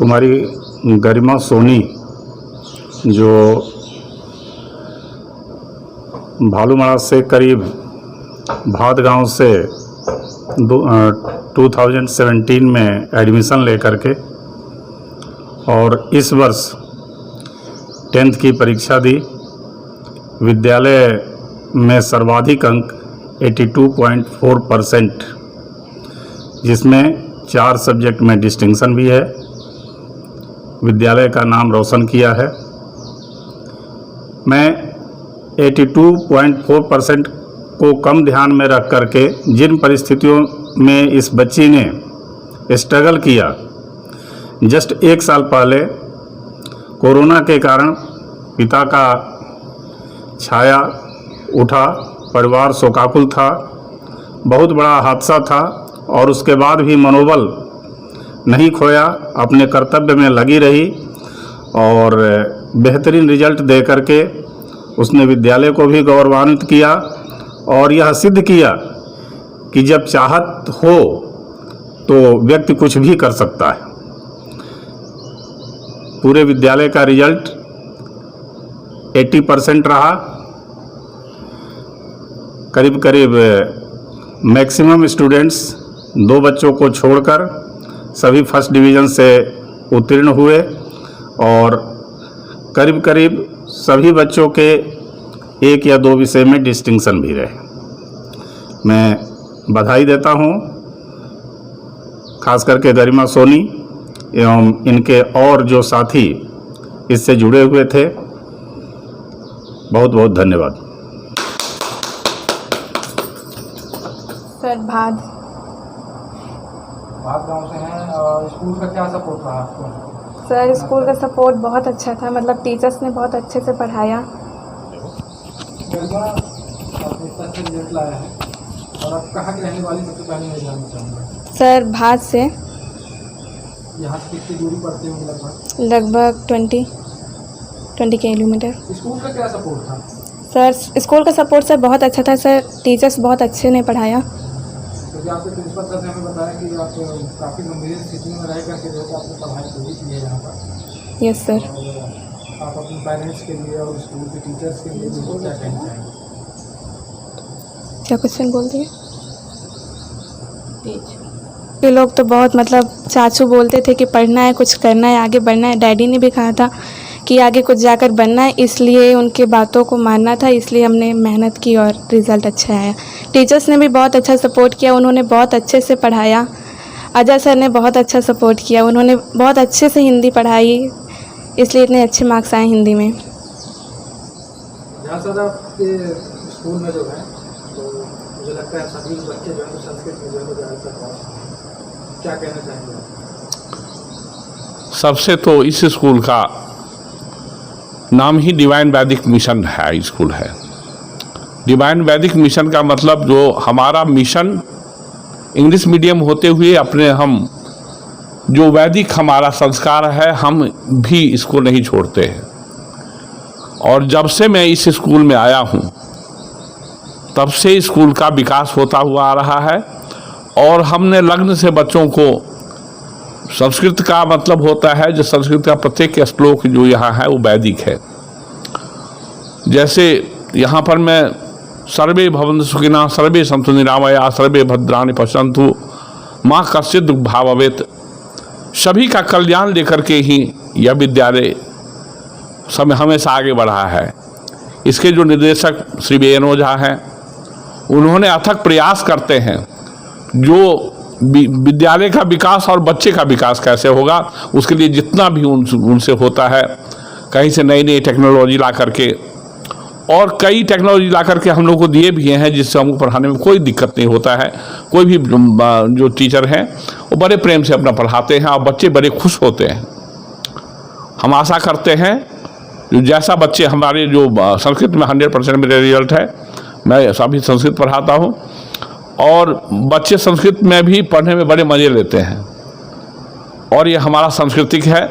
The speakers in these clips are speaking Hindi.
कुमारी गरिमा सोनी जो भालूमाड़ा से करीब भात गांव से 2017 में एडमिशन लेकर के और इस वर्ष 10th की परीक्षा दी। विद्यालय में सर्वाधिक अंक 82.4%, जिसमें 4 सब्जेक्ट में डिस्टिंक्शन भी है। विद्यालय का नाम रोशन किया है। मैं 82.4% को कम ध्यान में रख करके जिन परिस्थितियों में इस बच्ची ने स्ट्रगल किया, जस्ट 1 साल पहले कोरोना के कारण पिता का छाया उठा, परिवार शोकाकुल था, बहुत बड़ा हादसा था और उसके बाद भी मनोबल नहीं खोया, अपने कर्तव्य में लगी रही और बेहतरीन रिजल्ट दे करके उसने विद्यालय को भी गौरवान्वित किया और यह सिद्ध किया कि जब चाहत हो तो व्यक्ति कुछ भी कर सकता है। पूरे विद्यालय का रिजल्ट 80% रहा। करीब करीब मैक्सिमम स्टूडेंट्स 2 बच्चों को छोड़कर सभी फर्स्ट डिवीज़न से उत्तीर्ण हुए और करीब करीब सभी बच्चों के 1 या 2 विषय में डिस्टिंक्शन भी रहे। मैं बधाई देता हूँ खास करके गरिमा सोनी एवं इनके और जो साथी इससे जुड़े हुए थे। बहुत बहुत धन्यवाद। सर भाद गांव से हैं और स्कूल का क्या सपोर्ट रहा आपको? सर स्कूल का सपोर्ट बहुत अच्छा था, मतलब टीचर्स ने बहुत अच्छे से पढ़ाया। आप इतना अच्छा रिजल्ट लाए हैं और आप कहाँ की रहने वाली, सबसे पहले मैं जानना चाहूँगा। सर भाद से। यहाँ से कितनी दूरी पड़ती होगी? लगभग 20 किलोमीटर। स्कूल का क्या सपोर्ट था? सर स्कूल का सपोर्ट सर बहुत अच्छा था। सर टीचर्स बहुत अच्छे ने पढ़ाया। क्योंकि आपके प्रिंसिपल सर ने हमें बताया कि आप काफ़ी गंभीर स्थिति में रह करके जो कि आपने पढ़ाई पूरी की है यहाँ पर। Yes sir. और आप अपने पेरेंट्स के लिए और स्कूल के टीचर्स के लिए भी क्या कहना चाहेंगे? क्या क्वेश्चन बोल दिए? ये लोग तो बहुत, मतलब चाचू बोलते थे कि पढ़ना है, कुछ करना है, आगे बढ़ना है। डैडी ने भी कहा था कि आगे कुछ जाकर बनना है, इसलिए उनके बातों को मानना था, इसलिए हमने मेहनत की और रिज़ल्ट अच्छा आया। टीचर्स ने भी बहुत अच्छा सपोर्ट किया, उन्होंने बहुत अच्छे से पढ़ाया। अजय सर ने बहुत अच्छा सपोर्ट किया, उन्होंने बहुत अच्छे से हिंदी पढ़ाई, इसलिए इतने अच्छे मार्क्स आए हिंदी में। यहाँ सर आपके स्कूल में जो है तो मुझे लगता है सभी बच्चे जो है संस्कृत में जो है ज़्यादातर हैं, क्या कहना चाहेंगे? सबसे तो इस स्कूल का नाम ही डिवाइन वैदिक मिशन हाई स्कूल है। डिवाइन वैदिक मिशन का मतलब जो हमारा मिशन इंग्लिश मीडियम होते हुए अपने हम जो वैदिक हमारा संस्कार है हम भी इसको नहीं छोड़ते हैं। और जब से मैं इस स्कूल में आया हूँ तब से स्कूल का विकास होता हुआ आ रहा है और हमने लग्न से बच्चों को संस्कृत का मतलब होता है जो संस्कृत का प्रत्येक श्लोक जो यहाँ है वो वैदिक है। जैसे यहाँ पर मैं सर्वे भवन्तु सुखिनः सर्वे सन्तु निरामया सर्वे भद्राणि पश्यन्तु माँ कश्चित् दुःखभाग् भवेत्, सभी का कल्याण लेकर के ही यह विद्यालय समय हमेशा आगे बढ़ा है। इसके जो निर्देशक श्री बेन ओझा हैं उन्होंने अथक प्रयास करते हैं जो विद्यालय का विकास और बच्चे का विकास कैसे होगा उसके लिए जितना भी उनसे होता है, कहीं से नई नई टेक्नोलॉजी ला करके और कई टेक्नोलॉजी ला करके हम लोग को दिए भी हैं जिससे हमको पढ़ाने में कोई दिक्कत नहीं होता है। कोई भी जो टीचर हैं वो बड़े प्रेम से अपना पढ़ाते हैं और बच्चे बड़े खुश होते हैं। हम आशा करते हैं जो जैसा बच्चे हमारे जो संस्कृत में 100% मेरा रिजल्ट है, मैं सभी संस्कृत पढ़ाता हूँ और बच्चे संस्कृत में भी पढ़ने में बड़े मज़े लेते हैं और ये हमारा सांस्कृतिक है।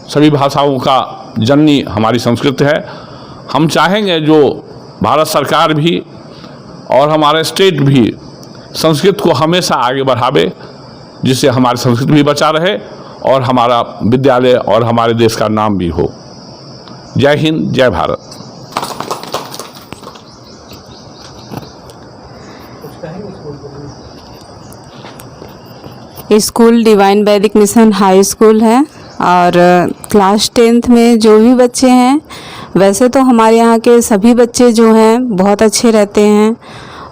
सभी भाषाओं का जननी हमारी संस्कृत है। हम चाहेंगे जो भारत सरकार भी और हमारे स्टेट भी संस्कृत को हमेशा आगे बढ़ावे, जिससे हमारी संस्कृति भी बचा रहे और हमारा विद्यालय और हमारे देश का नाम भी हो। जय हिंद, जय भारत। स्कूल डिवाइन वैदिक मिशन हाई स्कूल है और क्लास 10th में जो भी बच्चे हैं, वैसे तो हमारे यहाँ के सभी बच्चे जो हैं बहुत अच्छे रहते हैं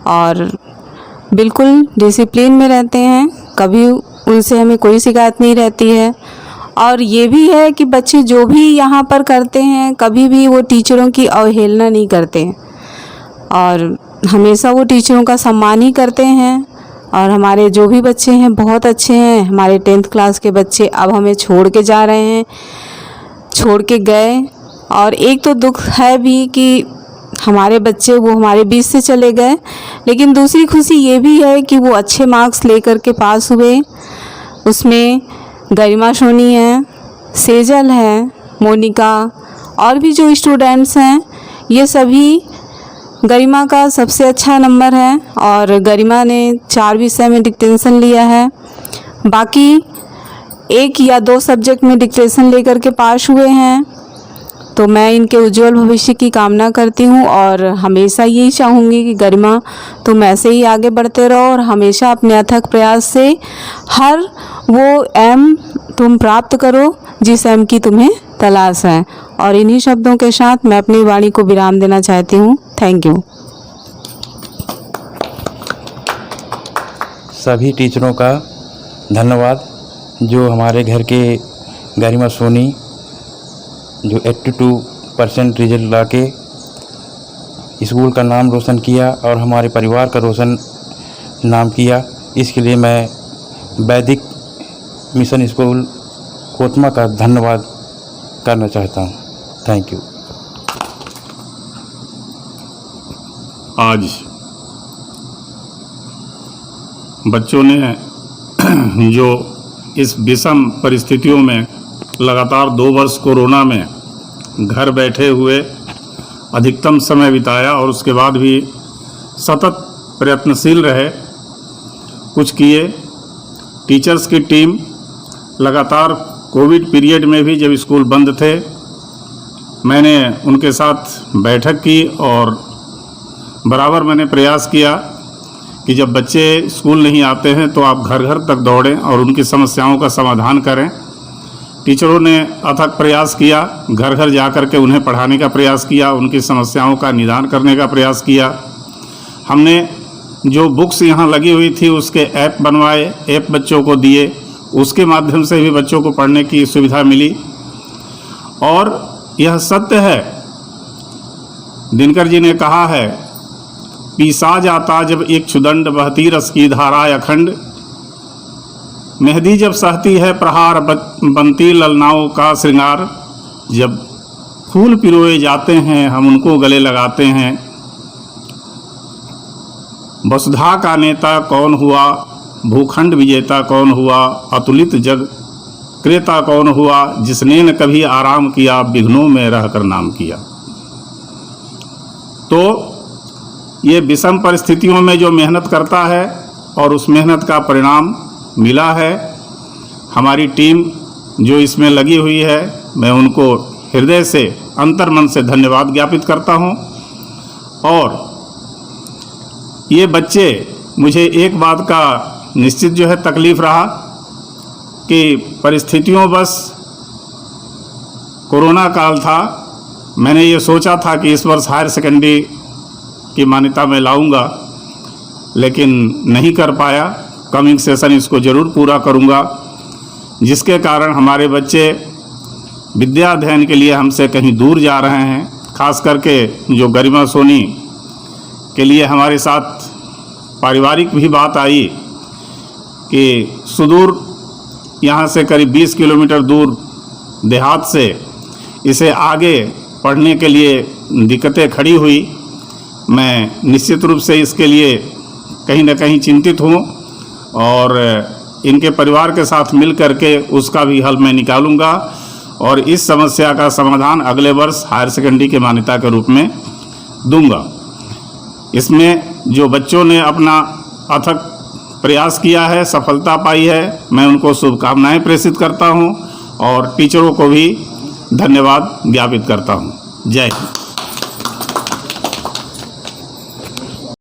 और बिल्कुल डिसिप्लिन में रहते हैं, कभी उनसे हमें कोई शिकायत नहीं रहती है। और ये भी है कि बच्चे जो भी यहाँ पर करते हैं, कभी भी वो टीचरों की अवहेलना नहीं करते हैं और हमेशा वो टीचरों का सम्मान ही करते हैं। और हमारे जो भी बच्चे हैं बहुत अच्छे हैं। हमारे 10th क्लास के बच्चे अब हमें छोड़ के जा रहे हैं, छोड़ के गए। और एक तो दुख है भी कि हमारे बच्चे वो हमारे बीच से चले गए, लेकिन दूसरी खुशी ये भी है कि वो अच्छे मार्क्स लेकर के पास हुए। उसमें गरिमा सोनी है, सेजल है, मोनिका और भी जो स्टूडेंट्स हैं, ये सभी, गरिमा का सबसे अच्छा नंबर है और गरिमा ने 4 विषय में डिक्टेशन लिया है। बाकी 1 या 2 सब्जेक्ट में डिक्टेशन लेकर के पास हुए हैं। तो मैं इनके उज्जवल भविष्य की कामना करती हूँ और हमेशा यही चाहूँगी कि गरिमा तुम ऐसे ही आगे बढ़ते रहो और हमेशा अपने अथक प्रयास से हर वो एम तुम प्राप्त करो जिस एम की तुम्हें तलाश है। और इन्हीं शब्दों के साथ मैं अपनी वाणी को विराम देना चाहती हूँ। Thank you. सभी टीचरों का धन्यवाद जो हमारे घर के गरिमा सोनी जो 82% रिजल्ट लाके स्कूल का नाम रोशन किया और हमारे परिवार का रोशन नाम किया। इसके लिए मैं वैदिक मिशन स्कूल कोतमा का धन्यवाद करना चाहता हूँ। Thank you. आज बच्चों ने जो इस विषम परिस्थितियों में लगातार 2 वर्ष कोरोना में घर बैठे हुए अधिकतम समय बिताया और उसके बाद भी सतत प्रयत्नशील रहे, कुछ किए। टीचर्स की टीम लगातार कोविड पीरियड में भी जब स्कूल बंद थे, मैंने उनके साथ बैठक की और बराबर मैंने प्रयास किया कि जब बच्चे स्कूल नहीं आते हैं तो आप घर घर तक दौड़ें और उनकी समस्याओं का समाधान करें। टीचरों ने अथक प्रयास किया, घर घर जा कर के उन्हें पढ़ाने का प्रयास किया, उनकी समस्याओं का निदान करने का प्रयास किया। हमने जो बुक्स यहाँ लगी हुई थी उसके ऐप बनवाए, ऐप बच्चों को दिए, उसके माध्यम से भी बच्चों को पढ़ने की सुविधा मिली। और यह सत्य है, दिनकर जी ने कहा है, पीसा जाता जब एक क्षुदंड बहती रस की धारा अखंड, मेहंदी जब सहती है प्रहार बनती ललनाओं का श्रृंगार। जब फूल पिरोए जाते हैं हम उनको गले लगाते हैं। वसुधा का नेता कौन हुआ, भूखंड विजेता कौन हुआ, अतुलित जग क्रेता कौन हुआ, जिसने न कभी आराम किया विघ्नों में रहकर नाम किया। तो ये विषम परिस्थितियों में जो मेहनत करता है और उस मेहनत का परिणाम मिला है। हमारी टीम जो इसमें लगी हुई है, मैं उनको हृदय से अंतर्मन से धन्यवाद ज्ञापित करता हूँ। और ये बच्चे, मुझे एक बात का निश्चित जो है तकलीफ़ रहा कि परिस्थितियों बस कोरोना काल था। मैंने ये सोचा था कि इस वर्ष हायर सेकेंडरी की मान्यता में लाऊंगा, लेकिन नहीं कर पाया। कमिंग सेशन इसको ज़रूर पूरा करूंगा, जिसके कारण हमारे बच्चे विद्या अध्ययन के लिए हमसे कहीं दूर जा रहे हैं। खास करके जो गरिमा सोनी के लिए हमारे साथ पारिवारिक भी बात आई कि सुदूर यहाँ से करीब 20 किलोमीटर दूर देहात से इसे आगे पढ़ने के लिए दिक्कतें खड़ी हुई। मैं निश्चित रूप से इसके लिए कहीं न कहीं चिंतित हूँ और इनके परिवार के साथ मिल करके उसका भी हल मैं निकालूंगा और इस समस्या का समाधान अगले वर्ष हायर सेकेंडरी के मान्यता के रूप में दूंगा। इसमें जो बच्चों ने अपना अथक प्रयास किया है, सफलता पाई है। मैं उनको शुभकामनाएं प्रेषित करता हूं और टीचरों को भी धन्यवाद ज्ञापित करता हूं। जय हिंद।